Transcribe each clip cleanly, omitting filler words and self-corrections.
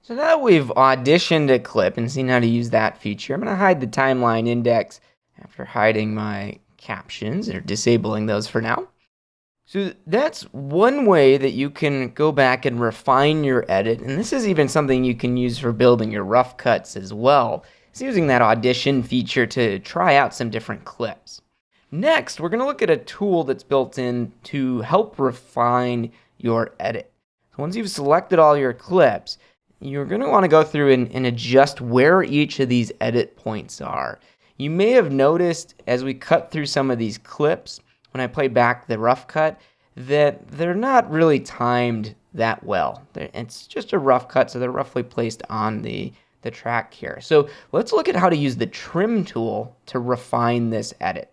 So now that we've auditioned a clip and seen how to use that feature, I'm going to hide the timeline index after hiding my captions or disabling those for now. So that's one way that you can go back and refine your edit, and this is even something you can use for building your rough cuts as well. It's using that audition feature to try out some different clips. Next, we're going to look at a tool that's built in to help refine your edit. So once you've selected all your clips, you're going to want to go through and adjust where each of these edit points are. You may have noticed as we cut through some of these clips, when I play back the rough cut, that they're not really timed that well. It's just a rough cut, so they're roughly placed on the track here. So let's look at how to use the trim tool to refine this edit.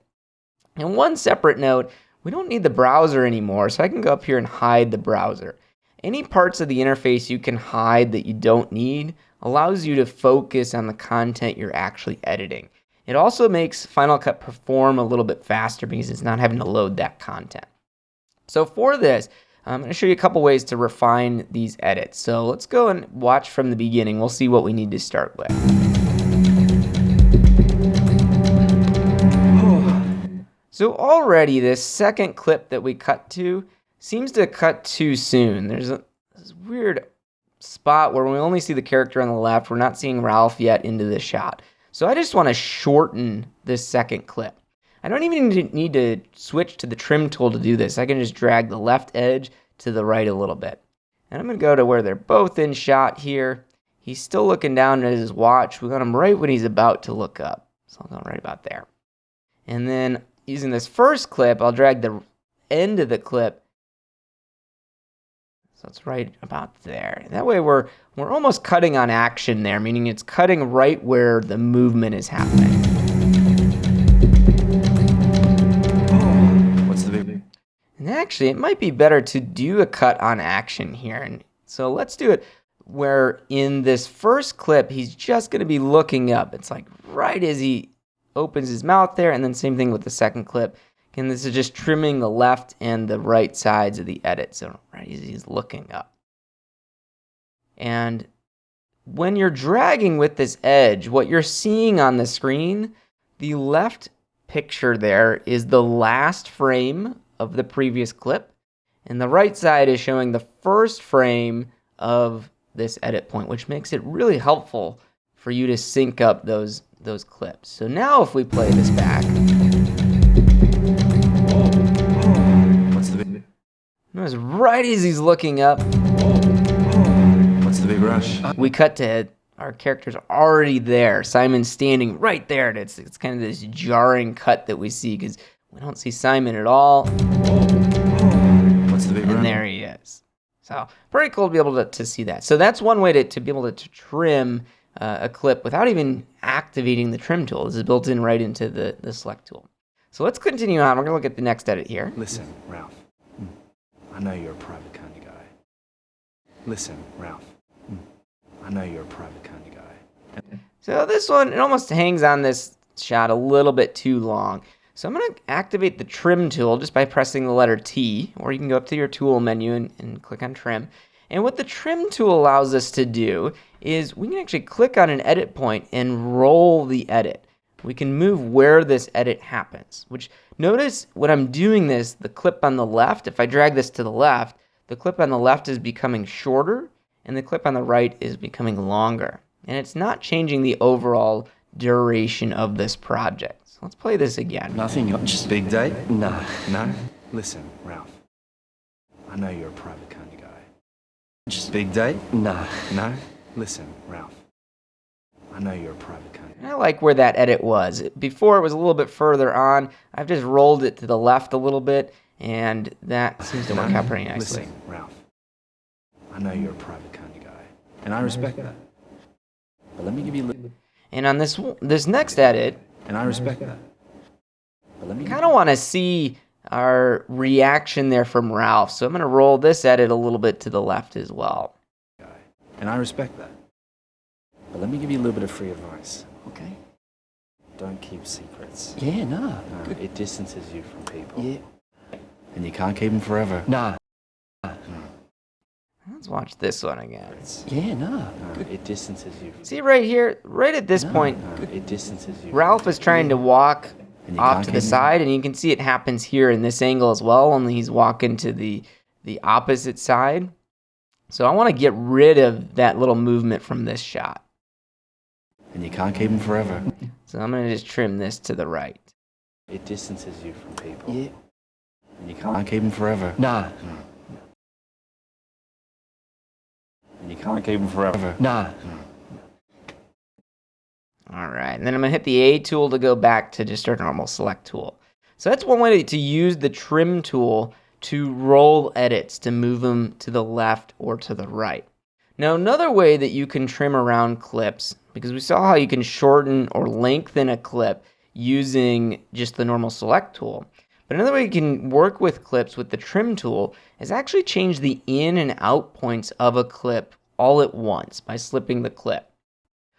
And one separate note, we don't need the browser anymore, so I can go up here and hide the browser. Any parts of the interface you can hide that you don't need allows you to focus on the content you're actually editing. It also makes Final Cut perform a little bit faster because it's not having to load that content. So for this, I'm going to show you a couple ways to refine these edits. So let's go and watch from the beginning. We'll see what we need to start with. So already this second clip that we cut to seems to cut too soon. There's this weird spot where we only see the character on the left. We're not seeing Ralph yet into the shot. So I just want to shorten this second clip. I don't even need to switch to the trim tool to do this. I can just drag the left edge to the right a little bit. And I'm going to go to where they're both in shot here. He's still looking down at his watch. We got him right when he's about to look up. So I'll go right about there. And then using this first clip, I'll drag the end of the clip. So it's right about there. That way we're almost cutting on action there, meaning it's cutting right where the movement is happening. What's the big? And actually, it might be better to do a cut on action here. And so let's do it where in this first clip, he's just going to be looking up. It's like right as he opens his mouth there, and then same thing with the second clip. And this is just trimming the left and the right sides of the edit. So right as he's looking up. And when you're dragging with this edge, what you're seeing on the screen, the left picture there is the last frame of the previous clip. And the right side is showing the first frame of this edit point, which makes it really helpful for you to sync up those clips. So now if we play this back, notice right as he's looking up, What's the big rush? we cut to our character's already there. Simon's standing right there. And it's kind of this jarring cut that we see because we don't see Simon at all. What's the big rush? And there he is. So pretty cool to be able to see that. So that's one way to be able to trim a clip without even activating the trim tool. This is built in right into the select tool. So let's continue on. We're going to look at the next edit here. Listen, Ralph. I know you're a private kind of guy. Listen, Ralph. I know you're a private kind of guy. So this one, it almost hangs on this shot a little bit too long. So I'm going to activate the trim tool just by pressing the letter T, or you can go up to your tool menu and click on trim. And what the trim tool allows us to do is we can actually click on an edit point and roll the edit. We can move where this edit happens, which notice when I'm doing this, the clip on the left, if I drag this to the left, the clip on the left is becoming shorter and the clip on the right is becoming longer. And it's not changing the overall duration of this project. So let's play this again. Nothing, you're just big date? No. No? Listen, Ralph. I know you're a private kind of guy. Just big date? No. No? Listen, Ralph. I know you're a private kind of guy. And I like where that edit was. Before it was a little bit further on. I've just rolled it to the left a little bit, and that seems to work out pretty nicely. Listen, Ralph. I know you're a private kind of guy, and I respect that. But let me give you a little... And on this next edit, And I respect that. But let me I kind of want to see our reaction there from Ralph. So I'm going to roll this edit a little bit to the left as well. And I respect that. But let me give you a little bit of free advice, okay? Don't keep secrets. Yeah, nah. No, it distances you from people. Yeah. And you can't keep them forever. Nah. Let's watch this one again. Yeah, no. No, it distances you. See right here, right at this point, No, it distances you. Ralph is trying to walk And you off can't to get the him. side, and you can see it happens here in this angle as well, only he's walking to the opposite side. So I want to get rid of that little movement from this shot. And you can't keep them forever. So I'm going to just trim this to the right. It distances you from people. Yeah. And you can't keep them forever. Nah. And you can't keep them forever. Nah. All right, and then I'm going to hit the A tool to go back to just our normal select tool. So that's one way to use the trim tool to roll edits, to move them to the left or to the right. Now, another way that you can trim around clips, because we saw how you can shorten or lengthen a clip using just the normal select tool. But another way you can work with clips with the trim tool is actually change the in and out points of a clip all at once by slipping the clip.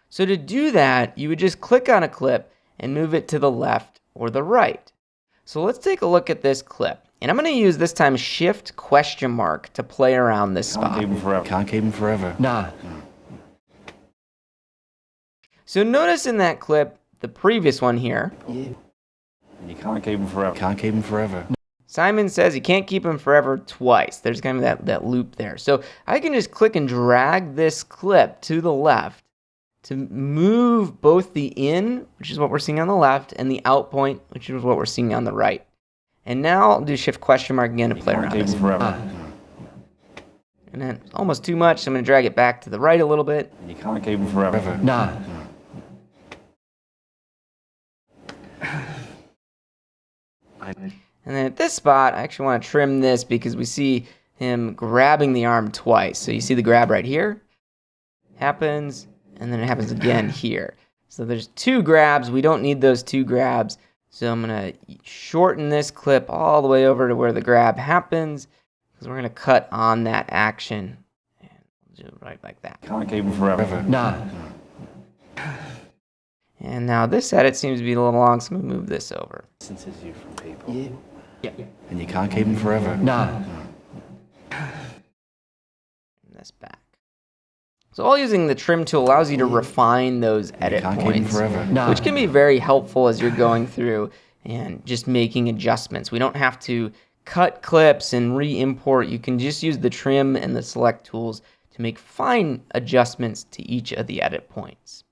So to do that, you would just click on a clip and move it to the left or the right. So let's take a look at this clip. And I'm going to use this time Shift ? To play around this Can't spot. keep them forever. Can't keep them forever. Nah. So notice in that clip, the previous one here, Yeah. And you can't keep them forever. Can't keep them forever. Simon says you can't keep him forever twice. There's kind of that loop there. So I can just click and drag this clip to the left to move both the in, which is what we're seeing on the left, and the out point, which is what we're seeing on the right. And now I'll do Shift ? Again to play Can't around keep this. them forever. And then almost too much, so I'm going to drag it back to the right a little bit. And you can't keep them forever. Nah. And then at this spot, I actually want to trim this because we see him grabbing the arm twice. So you see the grab right here, happens, and then it happens again here. So there's two grabs. We don't need those two grabs. So I'm going to shorten this clip all the way over to where the grab happens because we're going to cut on that action. And we'll do it right like that. Can't keep them forever. Nah. And now this edit seems to be a little long, so I'm going to move this over. Distances you from people. Yeah. And you can't keep them forever. Nah. Bring this back. So all using the trim tool allows you to refine those edit Can't keep them points, forever. Nah. which can be very helpful as you're going through and just making adjustments. We don't have to cut clips and re-import. You can just use the trim and the select tools to make fine adjustments to each of the edit points.